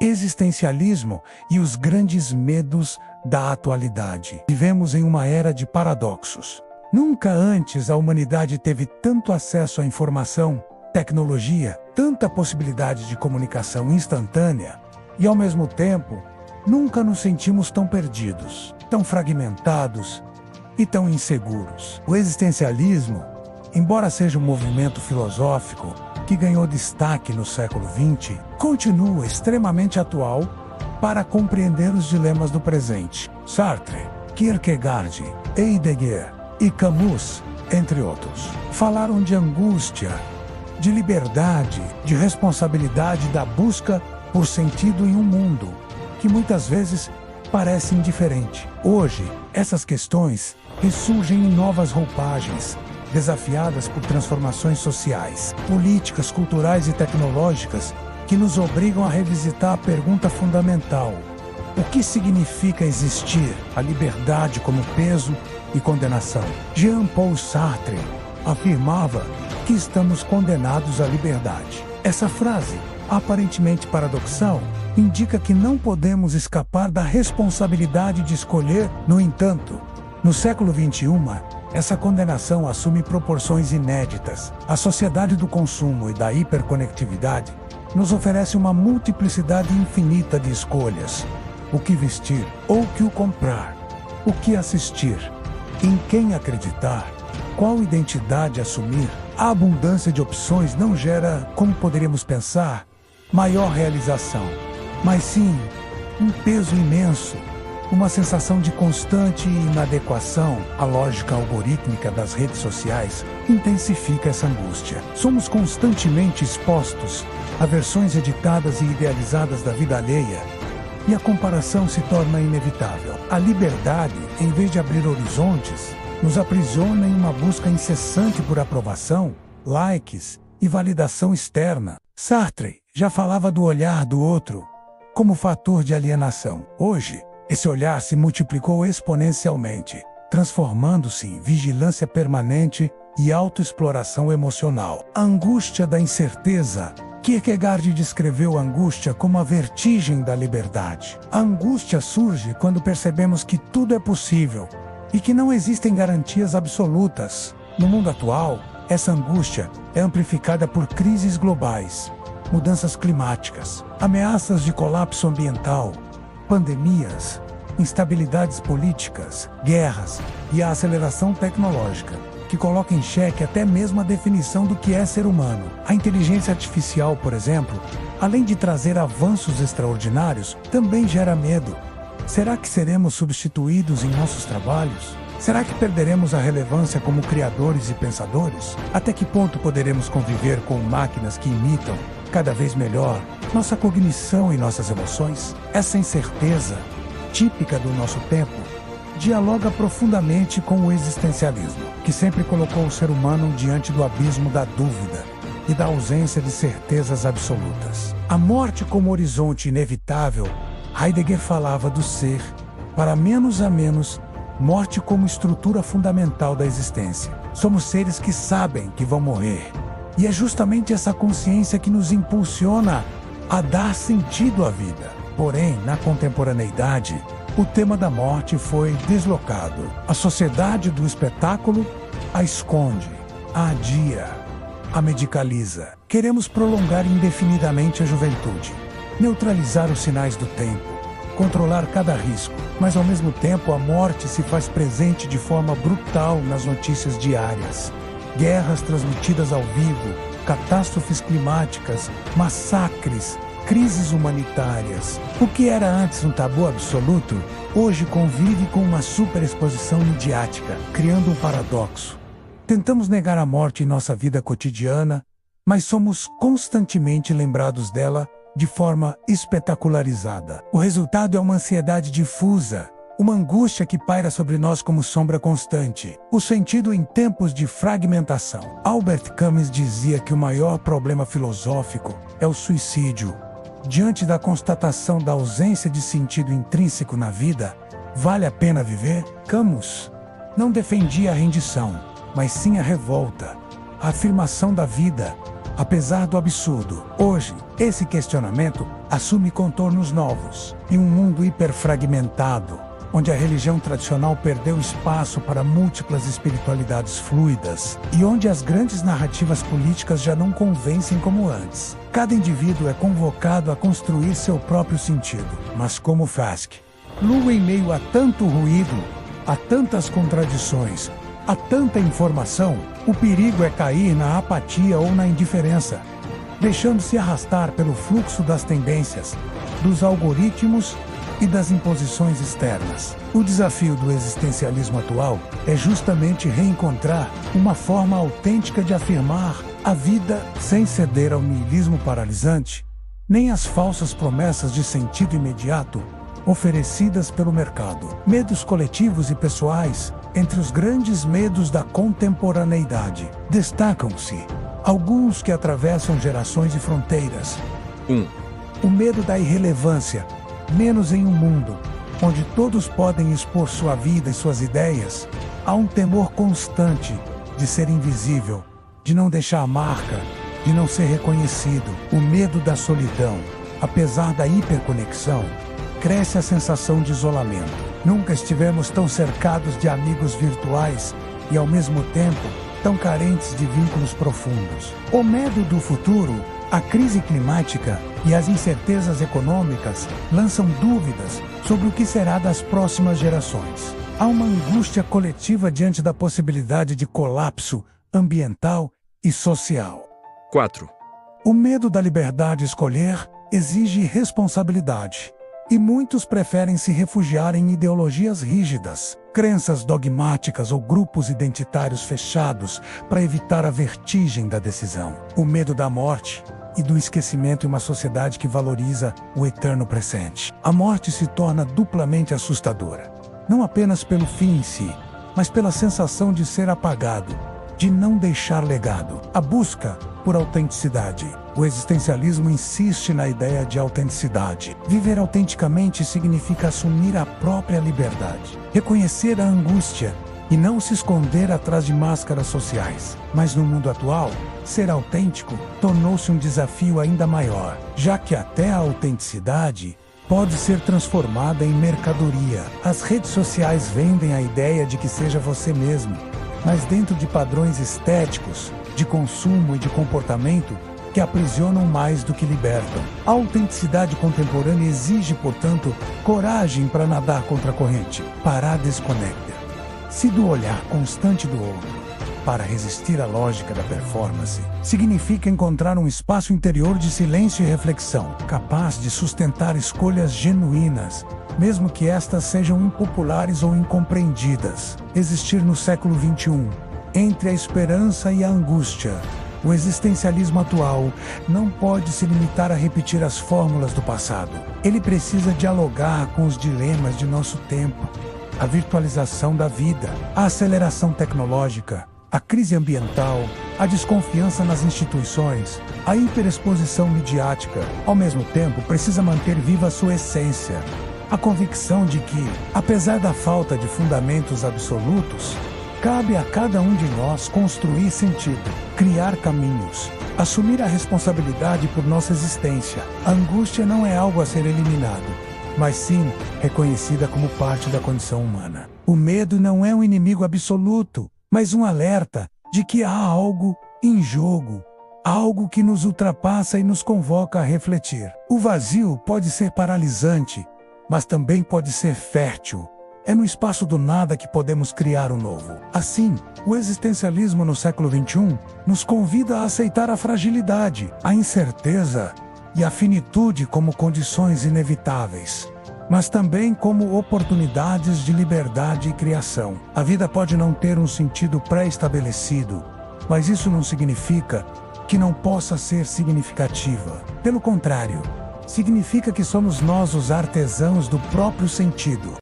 existencialismo e os grandes medos da atualidade. Vivemos em uma era de paradoxos. Nunca antes a humanidade teve tanto acesso à informação, tecnologia, tanta possibilidade de comunicação instantânea e, ao mesmo tempo, nunca nos sentimos tão perdidos, tão fragmentados e tão inseguros. O existencialismo, embora seja um movimento filosófico que ganhou destaque no século XX, continua extremamente atual para compreender os dilemas do presente. Sartre, Kierkegaard, Heidegger e Camus, entre outros, falaram de angústia, de liberdade, de responsabilidade da busca por sentido em um mundo que muitas vezes parece indiferente. Hoje, essas questões ressurgem em novas roupagens, desafiadas por transformações sociais, políticas, culturais e tecnológicas que nos obrigam a revisitar a pergunta fundamental: o que significa existir? A liberdade como peso e condenação. Jean-Paul Sartre afirmava que estamos condenados à liberdade. Essa frase, aparentemente paradoxal, indica que não podemos escapar da responsabilidade de escolher. No entanto, no século XXI, essa condenação assume proporções inéditas. A sociedade do consumo e da hiperconectividade nos oferece uma multiplicidade infinita de escolhas. O que vestir ou o que comprar, o que assistir, em quem acreditar, qual identidade assumir. A abundância de opções não gera, como poderíamos pensar, maior realização, mas sim um peso imenso, uma sensação de constante inadequação. A lógica algorítmica das redes sociais intensifica essa angústia. Somos constantemente expostos a versões editadas e idealizadas da vida alheia, e a comparação se torna inevitável. A liberdade, em vez de abrir horizontes, nos aprisiona em uma busca incessante por aprovação, likes e validação externa. Sartre já falava do olhar do outro como fator de alienação. Hoje, esse olhar se multiplicou exponencialmente, transformando-se em vigilância permanente e autoexploração emocional. A angústia da incerteza. Kierkegaard descreveu a angústia como a vertigem da liberdade. A angústia surge quando percebemos que tudo é possível e que não existem garantias absolutas. No mundo atual, essa angústia é amplificada por crises globais, mudanças climáticas, ameaças de colapso ambiental, pandemias, instabilidades políticas, guerras e a aceleração tecnológica, que coloca em xeque até mesmo a definição do que é ser humano. A inteligência artificial, por exemplo, além de trazer avanços extraordinários, também gera medo. Será que seremos substituídos em nossos trabalhos? Será que perderemos a relevância como criadores e pensadores? Até que ponto poderemos conviver com máquinas que imitam, cada vez melhor, nossa cognição e nossas emoções? Essa incerteza, típica do nosso tempo, dialoga profundamente com o existencialismo, que sempre colocou o ser humano diante do abismo da dúvida e da ausência de certezas absolutas. A morte como horizonte inevitável. Heidegger falava do ser, para menos a menos, morte como estrutura fundamental da existência. Somos seres que sabem que vão morrer. E é justamente essa consciência que nos impulsiona a dar sentido à vida. Porém, na contemporaneidade, o tema da morte foi deslocado. A sociedade do espetáculo a esconde, a adia, a medicaliza. Queremos prolongar indefinidamente a juventude, neutralizar os sinais do tempo, controlar cada risco, mas ao mesmo tempo a morte se faz presente de forma brutal nas notícias diárias. Guerras transmitidas ao vivo, catástrofes climáticas, massacres, crises humanitárias. O que era antes um tabu absoluto, hoje convive com uma superexposição midiática, criando um paradoxo. Tentamos negar a morte em nossa vida cotidiana, mas somos constantemente lembrados dela de forma espetacularizada. O resultado é uma ansiedade difusa, uma angústia que paira sobre nós como sombra constante. O sentido em tempos de fragmentação. Albert Camus dizia que o maior problema filosófico é o suicídio. Diante da constatação da ausência de sentido intrínseco na vida, vale a pena viver? Camus não defendia a rendição, mas sim a revolta, a afirmação da vida, apesar do absurdo. Hoje, esse questionamento assume contornos novos. Em um mundo hiperfragmentado, onde a religião tradicional perdeu espaço para múltiplas espiritualidades fluidas e onde as grandes narrativas políticas já não convencem como antes, cada indivíduo é convocado a construir seu próprio sentido. Mas como Fask, Lu, em meio a tanto ruído, a tantas contradições, a tanta informação, o perigo é cair na apatia ou na indiferença, deixando-se arrastar pelo fluxo das tendências, dos algoritmos e das imposições externas. O desafio do existencialismo atual é justamente reencontrar uma forma autêntica de afirmar a vida sem ceder ao niilismo paralisante, nem às falsas promessas de sentido imediato oferecidas pelo mercado. Medos coletivos e pessoais. Entre os grandes medos da contemporaneidade, destacam-se alguns que atravessam gerações e fronteiras. 1. O medo da irrelevância, menos em um mundo onde todos podem expor sua vida e suas ideias. Há um temor constante de ser invisível, de não deixar a marca, de não ser reconhecido. O medo da solidão. Apesar da hiperconexão, cresce a sensação de isolamento. Nunca estivemos tão cercados de amigos virtuais e, ao mesmo tempo, tão carentes de vínculos profundos. O medo do futuro, a crise climática e as incertezas econômicas lançam dúvidas sobre o que será das próximas gerações. Há uma angústia coletiva diante da possibilidade de colapso ambiental e social. 4. O medo da liberdade de escolher exige responsabilidade. E muitos preferem se refugiar em ideologias rígidas, crenças dogmáticas ou grupos identitários fechados para evitar a vertigem da decisão. O medo da morte e do esquecimento em uma sociedade que valoriza o eterno presente. A morte se torna duplamente assustadora, não apenas pelo fim em si, mas pela sensação de ser apagado, de não deixar legado. A busca por autenticidade. O existencialismo insiste na ideia de autenticidade. Viver autenticamente significa assumir a própria liberdade, reconhecer a angústia e não se esconder atrás de máscaras sociais. Mas no mundo atual, ser autêntico tornou-se um desafio ainda maior, já que até a autenticidade pode ser transformada em mercadoria. As redes sociais vendem a ideia de que seja você mesmo, mas dentro de padrões estéticos, de consumo e de comportamento que aprisionam mais do que libertam. A autenticidade contemporânea exige, portanto, coragem para nadar contra a corrente. Parar desconecta-se do olhar constante do outro. Para resistir à lógica da performance, significa encontrar um espaço interior de silêncio e reflexão, capaz de sustentar escolhas genuínas, mesmo que estas sejam impopulares ou incompreendidas. Existir no século XXI, entre a esperança e a angústia. O existencialismo atual não pode se limitar a repetir as fórmulas do passado. Ele precisa dialogar com os dilemas de nosso tempo. A virtualização da vida, a aceleração tecnológica, a crise ambiental, a desconfiança nas instituições, a hiperexposição midiática. Ao mesmo tempo, precisa manter viva sua essência. A convicção de que, apesar da falta de fundamentos absolutos, cabe a cada um de nós construir sentido, criar caminhos, assumir a responsabilidade por nossa existência. A angústia não é algo a ser eliminado, mas sim reconhecida como parte da condição humana. O medo não é um inimigo absoluto, mas um alerta de que há algo em jogo, algo que nos ultrapassa e nos convoca a refletir. O vazio pode ser paralisante, mas também pode ser fértil. É no espaço do nada que podemos criar o novo. Assim, o existencialismo no século XXI nos convida a aceitar a fragilidade, a incerteza e a finitude como condições inevitáveis, mas também como oportunidades de liberdade e criação. A vida pode não ter um sentido pré-estabelecido, mas isso não significa que não possa ser significativa. Pelo contrário, significa que somos nós os artesãos do próprio sentido.